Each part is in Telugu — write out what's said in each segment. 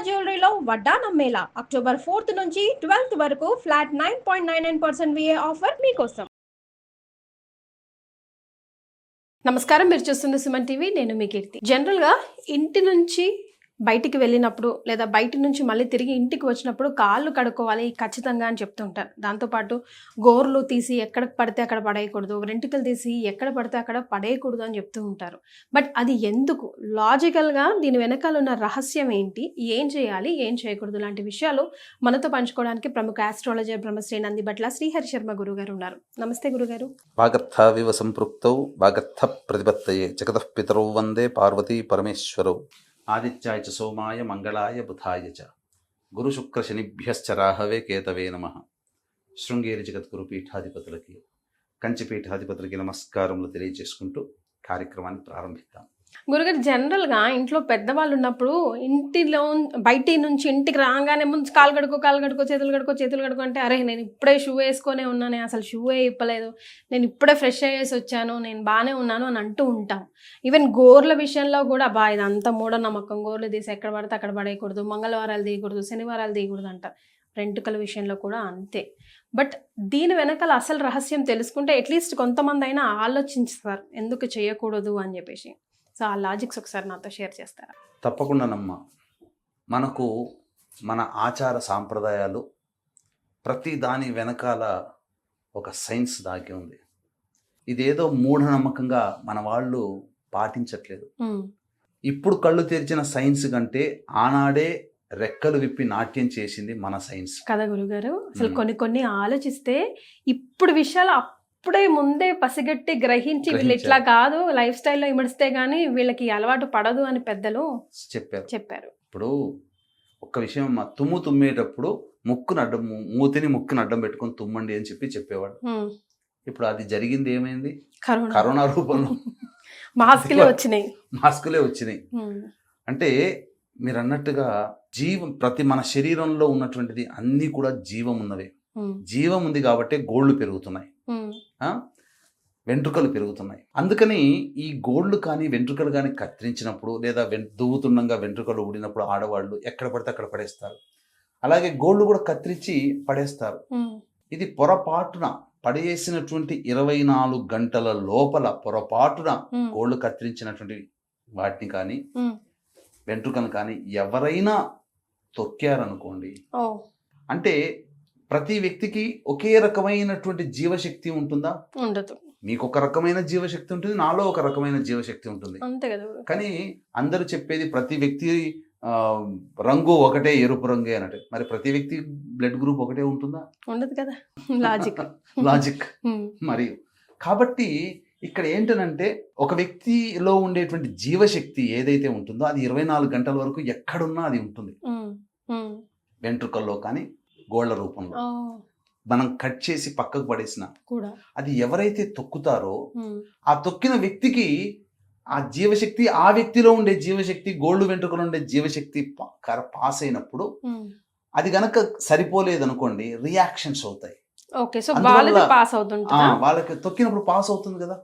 జ్యువెలరీలో వడ్డానం మేళా అక్టోబర్ 4th నుంచి 12th వరకు ఫ్లాట్ 9.99% విఏ ఆఫర్ మీకోసం. నమస్కారం, మీరు చూస్తున్న సుమన్ టీవీ. నేను మీ కీర్తి. జనరల్గా ఇంటి నుంచి బయటికి వెళ్ళినప్పుడు లేదా బయటి నుంచి మళ్ళీ తిరిగి ఇంటికి వచ్చినప్పుడు కాళ్ళు కడుక్కోవాలి ఖచ్చితంగా అని చెప్తుంటారు. దాంతోపాటు గోర్లు తీసి ఎక్కడ పడితే అక్కడ పడేయకూడదు, వెంట్రుకలు తీసి ఎక్కడ పడితే అక్కడ పడేయకూడదు అని చెప్తూ ఉంటారు. బట్ అది ఎందుకు, లాజికల్గా దీని వెనకాల ఉన్న రహస్యం ఏంటి, ఏం చేయాలి, ఏం చేయకూడదు లాంటి విషయాలు మనతో పంచుకోవడానికి ప్రముఖ ఆస్ట్రాలజర్ బ్రహ్మశ్రీ నందిబట్ల శ్రీహరి శర్మ గురుగారు ఉన్నారు. నమస్తే గురుగారు. వాగర్థావివ సంపృక్తౌ వాగర్థ ప్రతిపత్తయే జగతః పితరౌ వందే పార్వతీ పరమేశ్వరౌ ఆదిత్యాయ చ సోమాయ మంగళాయ బుధాయ చ గురు శుక్ర శనిభ్యశ్చ రాహవే కేతవే నమః. శృంగేరి జగద్గురు పీఠాధిపతులకి, కంచిపీఠాధిపతులకి నమస్కారములు తెలియజేసుకుంటూ కార్యక్రమాన్ని ప్రారంభిద్దాం. గురుగారు, జనరల్గా ఇంట్లో పెద్దవాళ్ళు ఉన్నప్పుడు ఇంటిలో బయటి నుంచి ఇంటికి రాగానే ముందు కాలు కడుకో చేతులు కడుకో అంటే అరే నేను ఇప్పుడే షూ వేసుకొనే ఉన్నాను, అసలు షూవే ఇప్పలేదు, నేను ఇప్పుడే ఫ్రెష్ అయ్యేసి వచ్చాను, నేను బాగానే ఉన్నాను అని అంటూ ఉంటాం. ఈవెన్ గోర్ల విషయంలో కూడా ఇదంతా మూఢనమ్మకం, గోర్లు తీసి ఎక్కడ పడితే అక్కడ పడేయకూడదు, మంగళవారాలు తీయకూడదు, శనివారాలు తీయకూడదు అంటారు. వెంట్రుకల విషయంలో కూడా అంతే. బట్ దీని వెనకాల అసలు రహస్యం తెలుసుకుంటే అట్లీస్ట్ కొంతమంది అయినా ఆలోచిస్తారు ఎందుకు చేయకూడదు అని చెప్పేసి. సో ఆ లాజిక్స్ ఒకసారి నాతో షేర్ చేస్తారా? తప్పకుండానమ్మా. మనకు మన ఆచార సాంప్రదాయాలు ప్రతి దాని వెనకాల ఒక సైన్స్ దాగి ఉంది. ఇదేదో మూఢనమ్మకంగా మన వాళ్ళు పాటించట్లేదు. ఇప్పుడు కళ్ళు తెరిచిన సైన్స్ కంటే ఆనాడే రెక్కలు విప్పి నాట్యం చేసింది మన సైన్స్ కదా గురుగారు. అసలు కొన్ని ఆలోచిస్తే ఇప్పుడు విషయాలు అప్పుడే ముందే పసిగట్టి గ్రహించి వీళ్ళు ఇట్లా కాదు, లైఫ్ స్టైల్లో ఇమడిస్తే గానీ వీళ్ళకి అలవాటు పడదు అని పెద్దలు చెప్పారు. ఇప్పుడు ఒక్క విషయం, తుమ్ము తుమ్మేటప్పుడు మూతిని ముక్కుని అడ్డం పెట్టుకొని తుమ్మండి అని చెప్పేవాడు. ఇప్పుడు అది జరిగింది ఏమైంది? కరోనా రూపంలో మాస్కులే వచ్చినాయి. అంటే మీరు అన్నట్టుగా మన శరీరంలో ఉన్నటువంటిది అన్నీ కూడా జీవం ఉన్నవే. జీవం ఉంది కాబట్టి గోళ్ళు పెరుగుతున్నాయి, వెంట్రుకలు పెరుగుతున్నాయి. అందుకని ఈ గోళ్ళు కానీ వెంట్రుకలు కానీ కత్తిరించినప్పుడు లేదా దువ్వుతుండగా వెంట్రుకలు ఊడినప్పుడు ఆడవాళ్ళు ఎక్కడ పడితే అక్కడ పడేస్తారు. అలాగే గోళ్ళు కూడా కత్తిరించి పడేస్తారు. ఇది పొరపాటున పడేసినటువంటి 24 గంటల లోపల పొరపాటున గోళ్ళు కత్తిరించినటువంటి వాటిని కానీ వెంట్రుకలు కానీ ఎవరైనా తొక్కారనుకోండి, అంటే ప్రతి వ్యక్తికి ఒకే రకమైనటువంటి జీవశక్తి ఉంటుందా? ఉండదు. మీకు ఒక రకమైన జీవశక్తి ఉంటుంది, నాలో ఒక రకమైన జీవశక్తి ఉంటుంది. కానీ అందరూ చెప్పేది ప్రతి వ్యక్తి రంగు ఒకటే, ఎరుపు రంగే అన్నట్టు. మరి ప్రతి వ్యక్తి బ్లడ్ గ్రూప్ ఒకటే ఉంటుందా? ఉండదు కదా. లాజిక్ మరి. కాబట్టి ఇక్కడ ఏంటనంటే ఒక వ్యక్తిలో ఉండేటువంటి జీవశక్తి ఏదైతే ఉంటుందో అది 24 గంటల వరకు ఎక్కడున్నా అది ఉంటుంది. వెంట్రుకల్లో కానీ గోళ్ల రూపంలో మనం కట్ చేసి పక్కకు పడేసిన అది ఎవరైతే తొక్కుతారో ఆ తొక్కిన వ్యక్తికి ఆ జీవశక్తి, ఆ వ్యక్తిలో ఉండే జీవశక్తి, గోళ్ళు వెంట్రుకలు ఉండే జీవశక్తి పాస్ అయినప్పుడు అది గనక సరిపోలేదనుకోండి, రియాక్షన్స్ అవుతాయి. వాళ్ళకి తొక్కినప్పుడు పాస్ అవుతుంది కదా.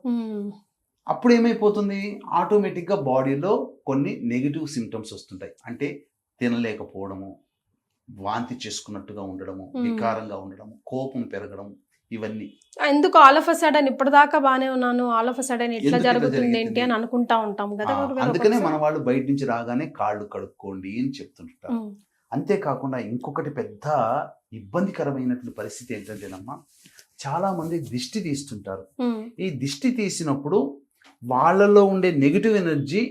అప్పుడు ఏమైపోతుంది, ఆటోమేటిక్గా బాడీలో కొన్ని నెగిటివ్ సిమ్టమ్స్ వస్తుంటాయి. అంటే తినలేకపోవడము, వాంతి చేసుకున్నట్టుగా ఉండడము, వికారంగా ఉండడము, కోపం పెరగడం, ఇవన్నీ. ఎందుకు ఆల్ ఆఫ్ అ సడన్ ఇప్పటిదాకా బానే ఉన్నాను, ఆల్ ఆఫ్ అ సడన్ ఇట్లా జరుగుతుంది ఏంటి అని అనుకుంటా ఉంటాం కదా. అందుకనే మన వాళ్ళు బయట నుంచి రాగానే కాళ్ళు కడుక్కోండి అని చెప్తుంటారు. అంతేకాకుండా ఇంకొకటి పెద్ద ఇబ్బందికరమైనటువంటి పరిస్థితి ఏంటంటేనమ్మా, చాలా మంది దిష్టి తీస్తుంటారు. ఈ దిష్టి తీసినప్పుడు వాళ్ళలో ఉండే నెగిటివ్ ఎనర్జీ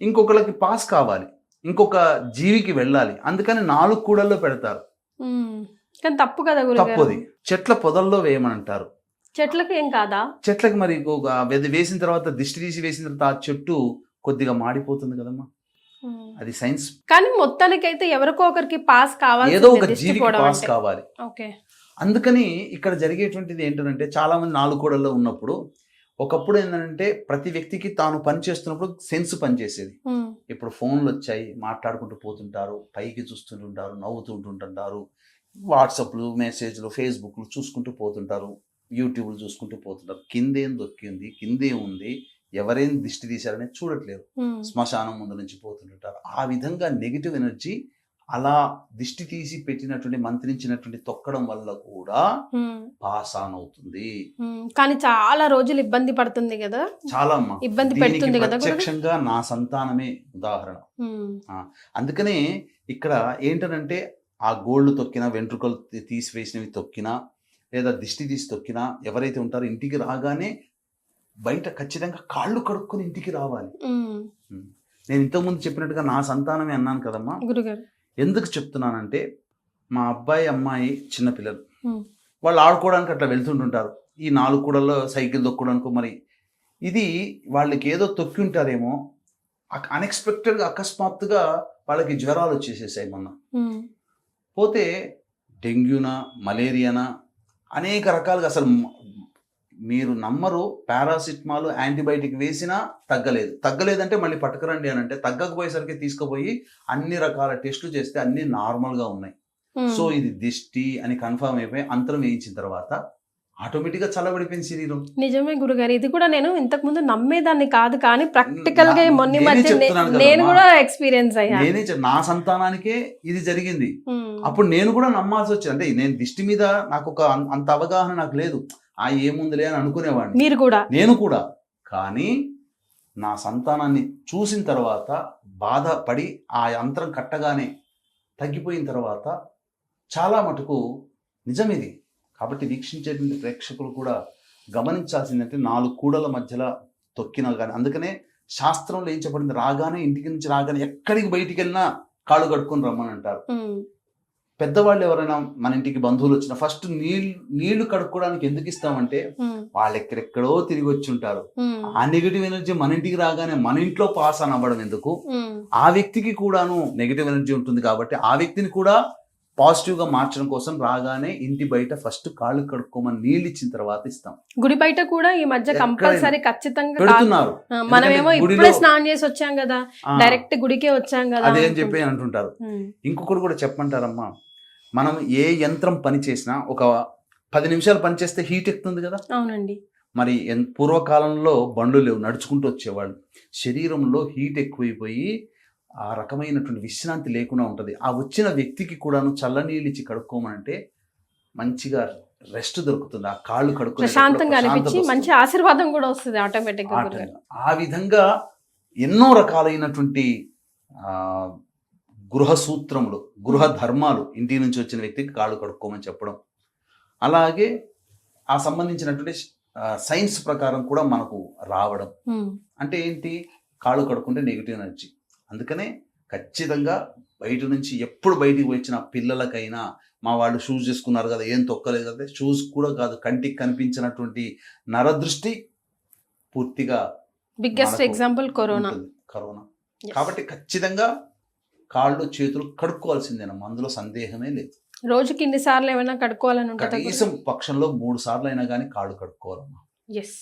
ఇంకొకరికి పాస్ కావాలి, ఇంకొక జీవికి వెళ్ళాలి. అందుకని 4 కూడల్లో పెడతారు. కానీ తప్పు కదా, తప్పది. చెట్ల పొదల్లో వేయమనంటారు. చెట్లకి ఏం కాదా? చెట్లకి మరి వేసిన తర్వాత దిష్టి తీసి వేసిన తర్వాత ఆ చెట్టు కొద్దిగా మాడిపోతుంది కదమ్మా. అది సైన్స్. కానీ మొత్తానికైతే ఎవరికో ఒకరికి పాస్ కావాలి, ఏదో ఒక జీవికి పాస్ కావాలి. అందుకని ఇక్కడ జరిగేటువంటిది ఏంటంటే చాలా మంది 4 కూడల్లో ఉన్నప్పుడు, ఒకప్పుడు ఏంటంటే ప్రతి వ్యక్తికి తాను పని చేస్తున్నప్పుడు సెన్స్ పనిచేసేది. ఇప్పుడు ఫోన్లు వచ్చాయి, మాట్లాడుకుంటూ పోతుంటారు, పైకి చూస్తుంటుంటారు, నవ్వుతుంటుంటారు, వాట్సాప్లు, మెసేజ్లు, ఫేస్బుక్లు చూసుకుంటూ పోతుంటారు, యూట్యూబ్లు చూసుకుంటూ పోతుంటారు. కిందేం దొక్కింది, కిందే ఉంది, ఎవరేం దిష్టి తీశారనేది చూడట్లేదు. శ్మశానం ముందు నుంచి పోతుంటారు. ఆ విధంగా నెగిటివ్ ఎనర్జీ అలా దిష్టి తీసి పెట్టినటువంటి మంత్రించినటువంటి తొక్కడం వల్ల కూడా పాస్ ఆన్ అవుతుంది. కానీ చాలా రోజులు ఇబ్బంది పడుతుంది కదా, చాలా అమ్మా ఇబ్బంది పెడుతుంది కదా. ప్రత్యక్షంగా నా సంతానమే ఉదాహరణ. అందుకనే ఇక్కడ ఏంటనంటే ఆ గోళ్ళు తొక్కినా, వెంట్రుకలు తీసివేసినవి తొక్కినా, లేదా దిష్టి తీసి తొక్కినా, ఎవరైతే ఉంటారో ఇంటికి రాగానే బయట ఖచ్చితంగా కాళ్ళు కడుక్కొని ఇంటికి రావాలి. నేను ఇంతకుముందు చెప్పినట్టుగా నా సంతానమే అన్నాను కదమ్మా. ఎందుకు చెప్తున్నానంటే మా అబ్బాయి అమ్మాయి చిన్నపిల్లలు, వాళ్ళు ఆడుకోవడానికి అట్లా వెళ్తుంటుంటారు. ఈ 4 కూడల్లో సైకిల్ తొక్కడానికి, మరి ఇది వాళ్ళకి ఏదో తొక్కి ఉంటారేమో, అన్ఎక్స్పెక్టెడ్గా అకస్మాత్తుగా వాళ్ళకి జ్వరాలు వచ్చేసేసాయి మొన్న. పోతే డెంగ్యూనా, మలేరియానా, అనేక రకాలుగా, అసలు మీరు నమ్మరు, పారాసిటమాల్ యాంటీబయాటిక్ వేసినా తగ్గలేదంటే మళ్ళీ పట్టుకురండి అని అంటే, తగ్గకపోయేసరికి తీసుకుపోయి అన్ని రకాల టెస్టులు చేస్తే అన్ని నార్మల్గా ఉన్నాయి. సో ఇది దిష్టి అని కన్ఫర్మ్ అయిపోయి అంతరం వేయించిన తర్వాత ఆటోమేటిక్గా చల్లబడిపోయింది శరీరం. నిజమే గురుగారు, ఇది కూడా నేను ఇంతకు ముందు నమ్మేదాన్ని కాదు, కానీ ప్రాక్టికల్ గా మొన్న మధ్య నేను కూడా ఎక్స్పీరియన్స్ అయ్యా. నేనే నా సంతానానికే ఇది జరిగింది. అప్పుడు నేను కూడా నమ్మాల్సి వచ్చింది. అంటే నేను దిష్టి మీద నాకు ఒక అంత అవగాహన నాకు లేదు, ఏముందిలే అని అనుకునేవాడిని. మీరు కూడా, నేను కూడా. కానీ నా సంతానాన్ని చూసిన తర్వాత బాధపడి ఆ యంత్రం కట్టగానే తగ్గిపోయిన తర్వాత చాలా మటుకు నిజం ఇది. కాబట్టి వీక్షించేటువంటి ప్రేక్షకులు కూడా గమనించాల్సిందంటే 4 కూడల మధ్యలో తొక్కినా కానీ, అందుకనే శాస్త్రంలో ఏం చెప్పబడింది, రాగానే ఇంటికి నుంచి రాగానే ఎక్కడికి బయటికి వెళ్ళినా కాళ్ళు కడుక్కొని రమ్మని అంటారు. పెద్దవాళ్ళు ఎవరైనా మన ఇంటికి బంధువులు వచ్చినా ఫస్ట్ నీళ్లు కడుక్కోవడానికి ఎందుకు ఇస్తామంటే, వాళ్ళు ఎక్కడెక్కడో తిరిగి వచ్చి ఉంటారు. ఆ నెగిటివ్ ఎనర్జీ మన ఇంటికి రాగానే మన ఇంట్లో పాస్ అని అవ్వడం ఎందుకు, ఆ వ్యక్తికి కూడాను నెగిటివ్ ఎనర్జీ ఉంటుంది కాబట్టి ఆ వ్యక్తిని కూడా పాజిటివ్ గా మార్చడం కోసం రాగానే ఇంటి బయట ఫస్ట్ కాళ్ళు కడుక్కోమని నీళ్ళు ఇచ్చిన తర్వాత ఇస్తాం. గుడి బయట కూడా ఈ మధ్య కంపల్సరీ ఖచ్చితంగా పెడుతున్నారు. మనమేమో ఇప్పుడే స్నానం చేసి వచ్చాం కదా, డైరెక్ట్ గుడికే వచ్చాం కదా అదే అని చెప్పి అంటుంటారు. ఇంకొకటి కూడా చెప్పమంటారమ్మా, మనం ఏ యంత్రం పని చేసినా ఒక 10 నిమిషాలు పని చేస్తే హీట్ ఎక్కుతుంది కదా. అవునండి. మరి పూర్వకాలంలో బండ్లు లేవు, నడుచుకుంటూ వచ్చేవాళ్ళు. శరీరంలో హీట్ ఎక్కువైపోయి ఆ రకమైనటువంటి విశ్రాంతి లేకుండా ఉంటుంది. ఆ వచ్చిన వ్యక్తికి కూడాను చల్లనీళ్ళు ఇచ్చి కడుక్కోమనంటే మంచిగా రెస్ట్ దొరుకుతుంది. ఆ కాళ్ళు కడుక్కొని ప్రశాంతంగా అనిపించి మంచి ఆశీర్వాదం కూడా వస్తుంది ఆటోమేటిక్ గా. ఆ విధంగా ఎన్నో రకాలైనటువంటి గృహ సూత్రములు, గృహ ధర్మాలు, ఇంటి నుంచి వచ్చిన వ్యక్తికి కాళ్ళు కడుక్కోమని చెప్పడం, అలాగే ఆ సంబంధించినటువంటి సైన్స్ ప్రకారం కూడా మనకు రావడం. అంటే ఏంటి, కాళ్ళు కడుక్కుంటే నెగిటివ్ ఎనర్జీ. అందుకనే ఖచ్చితంగా బయట నుంచి ఎప్పుడు బయటికి వచ్చిన పిల్లలకైనా, మా వాళ్ళు షూస్ చేసుకున్నారు కదా, ఏం తొక్కలేదు కదా, షూస్ కూడా కాదు, కంటికి కనిపించినటువంటి నరదృష్టి పూర్తిగా బిగ్గెస్ట్ ఎగ్జాంపుల్ కరోనా. కాబట్టి ఖచ్చితంగా కాళ్ళు చేతులు కడుక్కోవాల్సిందేనమ్మా, అందులో సందేహమే లేదు. రోజుకి ఇన్ని సార్లు ఏమైనా కడుక్కోవాలని ఉంటుంది, కనీసం పక్షంలో 3 సార్లు అయినా కానీ కాళ్ళు కడుక్కోవాలమ్మా. Yes,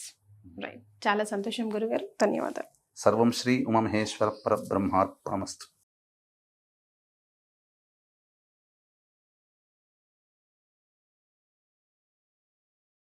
right. చాలా సంతోషం గురుగారు, ధన్యవాదాలు. సర్వం శ్రీ ఉమామహేశ్వర పరబ్రహ్మార్పణమస్తు.